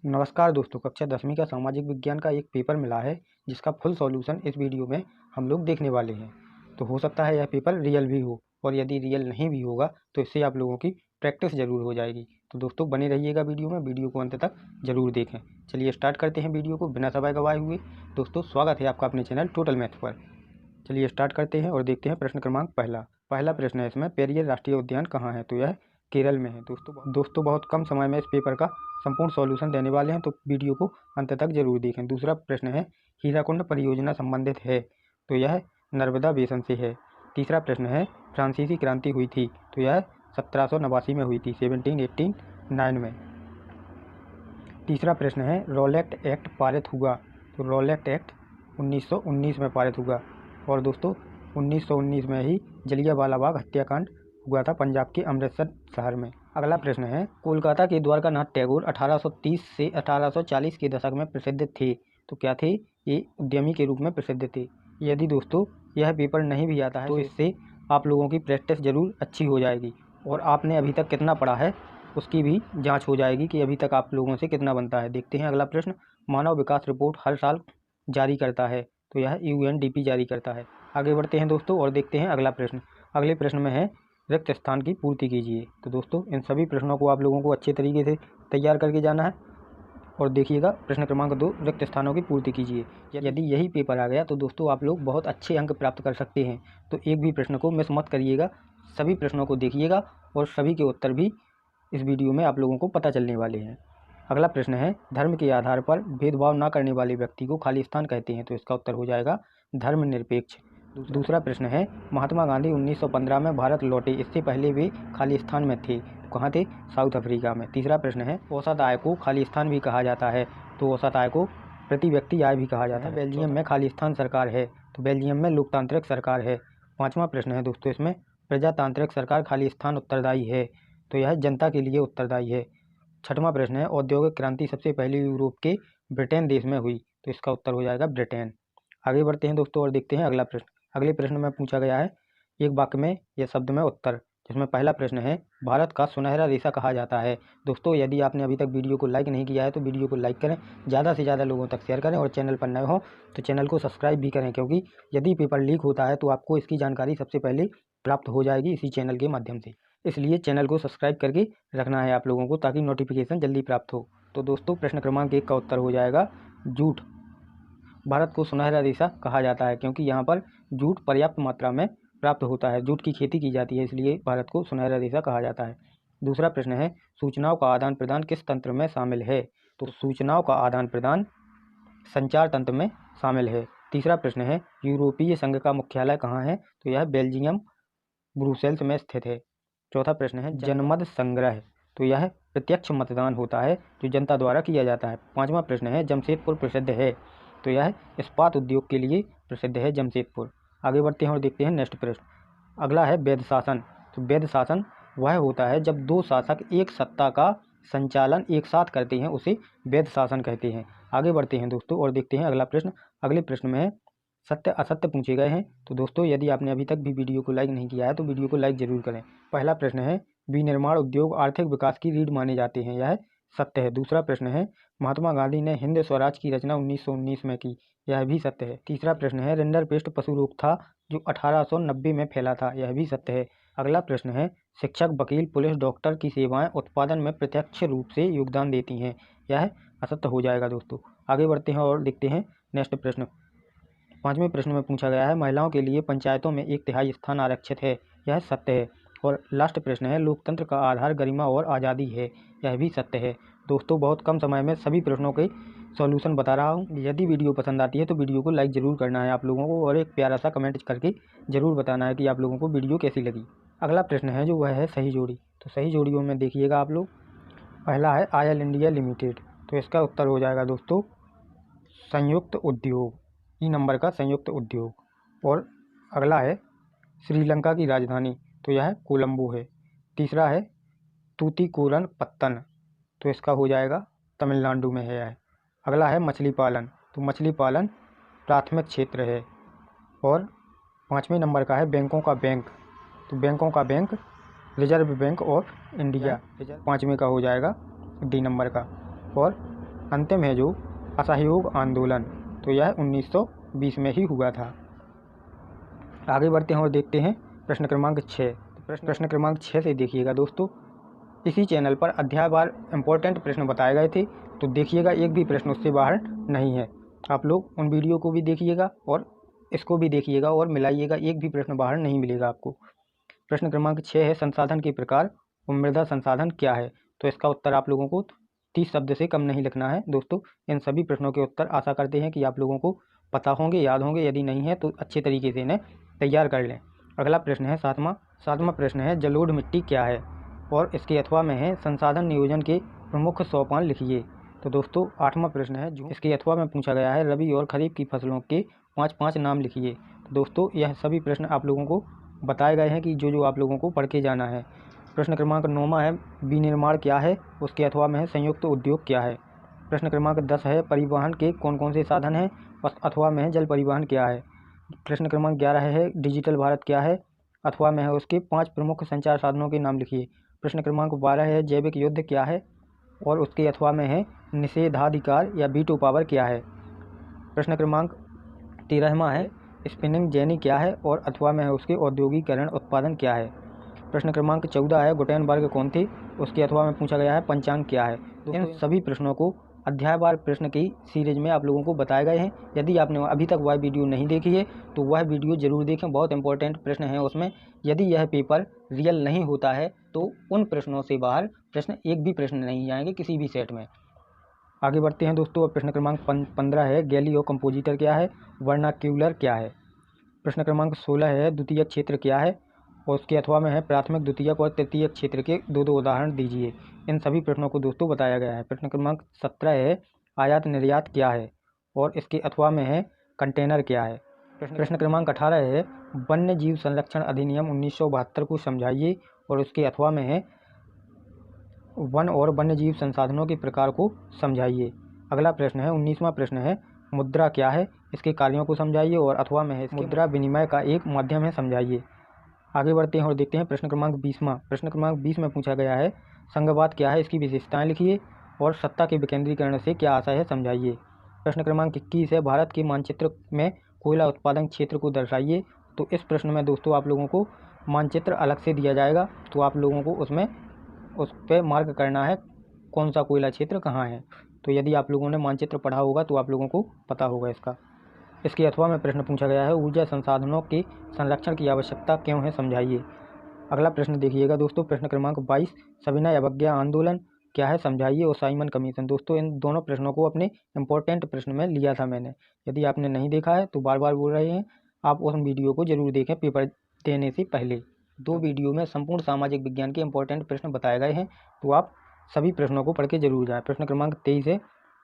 नमस्कार दोस्तों, कक्षा 10वीं का सामाजिक विज्ञान का एक पेपर मिला है जिसका फुल सॉल्यूशन इस वीडियो में हम लोग देखने वाले हैं। तो हो सकता है यह पेपर रियल भी हो, और यदि रियल नहीं भी होगा तो इससे आप लोगों की प्रैक्टिस ज़रूर हो जाएगी। तो दोस्तों बने रहिएगा वीडियो को अंत तक ज़रूर देखें। चलिए स्टार्ट करते हैं वीडियो को बिना समय गवाए हुए। दोस्तों स्वागत है आपका अपने चैनल टोटल मैथ पर। चलिए स्टार्ट करते हैं और देखते हैं प्रश्न क्रमांक पहला प्रश्न है इसमें, पेरियर राष्ट्रीय उद्यान कहाँ है? तो यह केरल में है। दोस्तों बहुत कम समय में इस पेपर का संपूर्ण सॉल्यूशन देने वाले हैं, तो वीडियो को अंत तक जरूर देखें। दूसरा प्रश्न है, हीराकुंड परियोजना संबंधित है? तो यह नर्मदा बेसिन से है। तीसरा प्रश्न है, फ्रांसीसी क्रांति हुई थी? तो यह 1789 में हुई थी, 1789 में। तीसरा प्रश्न है, रॉलेट एक्ट पारित हुआ? तो रॉलेट एक्ट 1919 में पारित हुआ। और दोस्तों 1919 में ही जलियांवाला बाग हत्याकांड हुआ था पंजाब के अमृतसर शहर में। अगला प्रश्न है, कोलकाता के द्वारकानाथ टैगोर 1830 से 1840 के दशक में प्रसिद्ध थे? तो क्या थे? ये उद्यमी के रूप में प्रसिद्ध थे। यदि दोस्तों यह पेपर नहीं भी आता है तो इससे आप लोगों की प्रैक्टिस ज़रूर अच्छी हो जाएगी, और आपने अभी तक कितना पढ़ा है उसकी भी जांच हो जाएगी कि अभी तक आप लोगों से कितना बनता है। देखते हैं अगला प्रश्न, मानव विकास रिपोर्ट हर साल जारी करता है? तो यह यूएनडीपी जारी करता है। आगे बढ़ते हैं दोस्तों और देखते हैं अगला प्रश्न। अगले प्रश्न में है, रिक्त स्थान की पूर्ति कीजिए। तो दोस्तों इन सभी प्रश्नों को आप लोगों को अच्छे तरीके से तैयार करके जाना है। और देखिएगा प्रश्न क्रमांक 2, रिक्त स्थानों की पूर्ति कीजिए। यदि यही पेपर आ गया तो दोस्तों आप लोग बहुत अच्छे अंक प्राप्त कर सकते हैं। तो एक भी प्रश्न को मिस मत करिएगा, सभी प्रश्नों को देखिएगा और सभी के उत्तर भी इस वीडियो में आप लोगों को पता चलने वाले हैं। अगला प्रश्न है, धर्म के आधार पर भेदभाव न करने वाले व्यक्ति को खालिस्तान कहते हैं? तो इसका उत्तर हो जाएगा धर्मनिरपेक्ष। दूसरा प्रश्न है, महात्मा गांधी 1915 में भारत लौटे, इससे पहले वे खालिस्तान में थे? कहाँ थे? साउथ अफ्रीका में। तीसरा प्रश्न है, औसत आय को खालिस्तान भी कहा जाता है? तो औसत आय को प्रति व्यक्ति आय भी कहा जाता है। बेल्जियम में खालिस्तान सरकार है? तो बेल्जियम में लोकतांत्रिक सरकार है। पाँचवा प्रश्न है दोस्तों इसमें, प्रजातांत्रिक सरकार खालिस्तान उत्तरदायी है? तो यह जनता के लिए उत्तरदायी है। छठवां प्रश्न है, औद्योगिक क्रांति सबसे पहले यूरोप के ब्रिटेन देश में हुई? तो इसका उत्तर हो जाएगा ब्रिटेन। आगे बढ़ते हैं दोस्तों और देखते हैं अगला प्रश्न। अगले प्रश्न में पूछा गया है, एक वाक्य में या शब्द में उत्तर, जिसमें पहला प्रश्न है, भारत का सुनहरा रेशा कहा जाता है? दोस्तों यदि आपने अभी तक वीडियो को लाइक नहीं किया है तो वीडियो को लाइक करें, ज़्यादा से ज़्यादा लोगों तक शेयर करें, और चैनल पर नए हो तो चैनल को सब्सक्राइब भी करें, क्योंकि यदि पेपर लीक होता है तो आपको इसकी जानकारी सबसे पहले प्राप्त हो जाएगी इसी चैनल के माध्यम से। इसलिए चैनल को सब्सक्राइब करके रखना है आप लोगों को, ताकि नोटिफिकेशन जल्दी प्राप्त हो। तो दोस्तों प्रश्न क्रमांक 1 का उत्तर हो जाएगा जूट। भारत को सुनहरा रेशा कहा जाता है क्योंकि यहाँ पर जूट पर्याप्त मात्रा में प्राप्त होता है, जूट की खेती की जाती है, इसलिए भारत को सुनहरा रेशा कहा जाता है। दूसरा प्रश्न है, सूचनाओं का आदान प्रदान किस तंत्र में शामिल है? तो सूचनाओं का आदान प्रदान संचार तंत्र में शामिल है। तीसरा प्रश्न है, यूरोपीय संघ का मुख्यालय कहाँ है? तो यह बेल्जियम ब्रुसेल्स में स्थित है। चौथा प्रश्न है, जनमत संग्रह? तो यह प्रत्यक्ष मतदान होता है जो जनता द्वारा किया जाता है। पांचवा प्रश्न है, जमशेदपुर प्रसिद्ध है? तो यह इस्पात उद्योग के लिए प्रसिद्ध है जमशेदपुर। आगे बढ़ते हैं और देखते हैं नेक्स्ट प्रश्न। अगला है वैध शासन। तो वैध शासन वह होता है जब दो शासक एक सत्ता का संचालन एक साथ करते हैं, उसे वैध शासन कहते हैं। आगे बढ़ते हैं दोस्तों और देखते हैं अगला प्रश्न। अगले प्रश्न में सत्य असत्य पूछे गए हैं। तो दोस्तों यदि आपने अभी तक भी वीडियो को लाइक नहीं किया है तो वीडियो को लाइक जरूर करें। पहला प्रश्न है, विनिर्माण उद्योग आर्थिक विकास की रीढ़ माने जाते हैं? यह सत्य है। दूसरा प्रश्न है, महात्मा गांधी ने हिंद स्वराज की रचना 1919 में की? यह भी सत्य है। तीसरा प्रश्न है, रिंडरपेस्ट पशु रोग था जो 1890 में फैला था? यह भी सत्य है। अगला प्रश्न है, शिक्षक, वकील, पुलिस, डॉक्टर की सेवाएं उत्पादन में प्रत्यक्ष रूप से योगदान देती हैं? यह असत्य हो जाएगा दोस्तों। आगे बढ़ते हैं और देखते हैं नेक्स्ट प्रश्न। पांचवें प्रश्न में पूछा गया है, महिलाओं के लिए पंचायतों में 1/3 स्थान आरक्षित है? यह सत्य है। और लास्ट प्रश्न है, लोकतंत्र का आधार गरिमा और आज़ादी है? यह भी सत्य है। दोस्तों बहुत कम समय में सभी प्रश्नों के सॉल्यूशन बता रहा हूँ। यदि वीडियो पसंद आती है तो वीडियो को लाइक ज़रूर करना है आप लोगों को, और एक प्यारा सा कमेंट करके ज़रूर बताना है कि आप लोगों को वीडियो कैसी लगी। अगला प्रश्न है जो वह है सही जोड़ी। तो सही जोड़ियों में देखिएगा आप लोग, पहला है आयल इंडिया लिमिटेड। तो इसका उत्तर हो जाएगा दोस्तों संयुक्त उद्योग, ई नंबर का संयुक्त उद्योग। और अगला है श्रीलंका की राजधानी, तो यह कोलंबो है। तीसरा है तूतीकोरन पत्तन, तो इसका हो जाएगा तमिलनाडु में है यह। अगला है मछली पालन, तो मछली पालन प्राथमिक क्षेत्र है। और पाँचवें नंबर का है बैंकों का बैंक, तो बैंकों का bank reserve bank of India, पाँचवें का हो जाएगा डी नंबर का। और अंतिम है जो असहयोग आंदोलन, तो यह 1920 में ही हुआ था। आगे बढ़ते हैं और देखते हैं प्रश्न क्रमांक 6। प्रश्न क्रमांक 6 से देखिएगा दोस्तों, इसी चैनल पर अध्यायवार इम्पोर्टेंट प्रश्न बताए गए थे, तो देखिएगा एक भी प्रश्न उससे बाहर नहीं है। आप लोग उन वीडियो को भी देखिएगा और इसको भी देखिएगा और मिलाइएगा, एक भी प्रश्न बाहर नहीं मिलेगा आपको। प्रश्न क्रमांक 6 है संसाधन के प्रकार और मृदा संसाधन क्या है। तो इसका उत्तर आप लोगों को 30 शब्द से कम नहीं लिखना है दोस्तों। इन सभी प्रश्नों के उत्तर आशा करते हैं कि आप लोगों को पता होंगे, याद होंगे। यदि नहीं है तो अच्छे तरीके से इन्हें तैयार कर लें। अगला प्रश्न है सातवां प्रश्न है जलोढ़ मिट्टी क्या है, और इसके अथवा में है संसाधन नियोजन के प्रमुख सोपान लिखिए। तो दोस्तों 8वां प्रश्न है जो इसके अथवा में पूछा गया है रबी और खरीफ की फसलों के 5 नाम लिखिए। तो दोस्तों यह सभी प्रश्न आप लोगों को बताए गए हैं कि जो आप लोगों को पढ़ के जाना है। प्रश्न क्रमांक 9 है विनिर्माण क्या है, उसके अथवा में है संयुक्त उद्योग क्या है। प्रश्न क्रमांक 10 है परिवहन के कौन कौन से साधन हैं, अथवा में है जल परिवहन क्या है। प्रश्न क्रमांक 11 है डिजिटल भारत क्या है, अथवा में है उसके 5 प्रमुख संचार साधनों के नाम लिखिए। प्रश्न क्रमांक 12 है जैविक युद्ध क्या है, और उसके अथवा में है निषेधाधिकार या वीटो पावर क्या है। प्रश्न क्रमांक 13वां है स्पिनिंग जेनी क्या है, और अथवा में है उसके औद्योगिकरण उत्पादन क्या है। प्रश्न क्रमांक 14 है गुटेनबर्ग कौन थे, उसके अथवा में पूछा गया है पंचांग क्या है। इन सभी प्रश्नों को अध्यायवार प्रश्न की सीरीज में आप लोगों को बताए गए हैं। यदि आपने अभी तक वह वीडियो नहीं देखी है तो वह वीडियो जरूर देखें, बहुत इंपॉर्टेंट प्रश्न हैं उसमें। यदि यह पेपर रियल नहीं होता है तो उन प्रश्नों से बाहर प्रश्न एक भी प्रश्न नहीं आएंगे किसी भी सेट में। आगे बढ़ते हैं दोस्तों। प्रश्न क्रमांक 15 है गैलीलियो कंपोजिटर क्या है, वर्नाक्यूलर क्या है। प्रश्न क्रमांक 16 है द्वितीयक क्षेत्र क्या है, और उसके अथवा में है प्राथमिक द्वितीयक और तृतीयक क्षेत्र के दो उदाहरण दीजिए। इन सभी प्रश्नों को दोस्तों बताया गया है। प्रश्न क्रमांक 17 है आयात निर्यात क्या है, और इसके अथवा में है कंटेनर क्या है। प्रश्न क्रमांक 18 है वन्य जीव संरक्षण अधिनियम 1972 को समझाइए, और उसके अथवा में है वन और वन्य जीव संसाधनों के प्रकार को समझाइए। अगला प्रश्न है 19वां प्रश्न है मुद्रा क्या है, इसके कार्यों को समझाइए, और अथवा में है मुद्रा विनिमय का एक माध्यम है, समझाइए। आगे बढ़ते हैं और देखते हैं प्रश्न क्रमांक 20वां। प्रश्न क्रमांक 20 में पूछा गया है संघवाद क्या है, इसकी विशेषताएं लिखिए, और सत्ता के विकेंद्रीकरण से क्या आशय है, समझाइए। प्रश्न क्रमांक 21 है भारत के मानचित्र में कोयला उत्पादन क्षेत्र को दर्शाइए। तो इस प्रश्न में दोस्तों आप लोगों को मानचित्र अलग से दिया जाएगा, तो आप लोगों को उस पर मार्क करना है कौन सा कोयला क्षेत्र कहाँ है। तो यदि आप लोगों ने मानचित्र पढ़ा होगा तो आप लोगों को पता होगा इसका। इसके अथवा में प्रश्न पूछा गया है ऊर्जा संसाधनों के संरक्षण की आवश्यकता क्यों है, समझाइए। अगला प्रश्न देखिएगा दोस्तों। प्रश्न क्रमांक 22 सविनय अवज्ञा आंदोलन क्या है, समझाइए, और साइमन कमीशन। दोस्तों इन दोनों प्रश्नों को अपने इंपॉर्टेंट प्रश्न में लिया था मैंने। यदि आपने नहीं देखा है तो बार बार बोल रहे हैं, आप उस वीडियो को जरूर देखें पेपर देने से पहले। 2 वीडियो में संपूर्ण सामाजिक विज्ञान के इंपॉर्टेंट प्रश्न बताए गए हैं, तो आप सभी प्रश्नों को पढ़ के जरूर जाएं। प्रश्न क्रमांक 23 है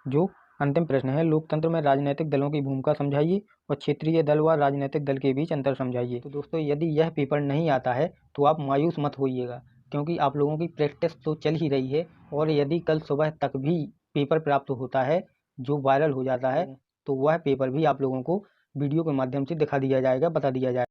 जो अंतिम प्रश्न है लोकतंत्र में राजनीतिक दलों की भूमिका समझाइए, और क्षेत्रीय दल व राजनीतिक दल के बीच अंतर समझाइए। तो दोस्तों यदि यह पेपर नहीं आता है तो आप मायूस मत होइएगा, क्योंकि आप लोगों की प्रैक्टिस तो चल ही रही है, और यदि कल सुबह तक भी पेपर प्राप्त होता है जो वायरल हो जाता है तो वह पेपर भी आप लोगों को वीडियो के माध्यम से दिखा दिया जाएगा, बता दिया जाएगा।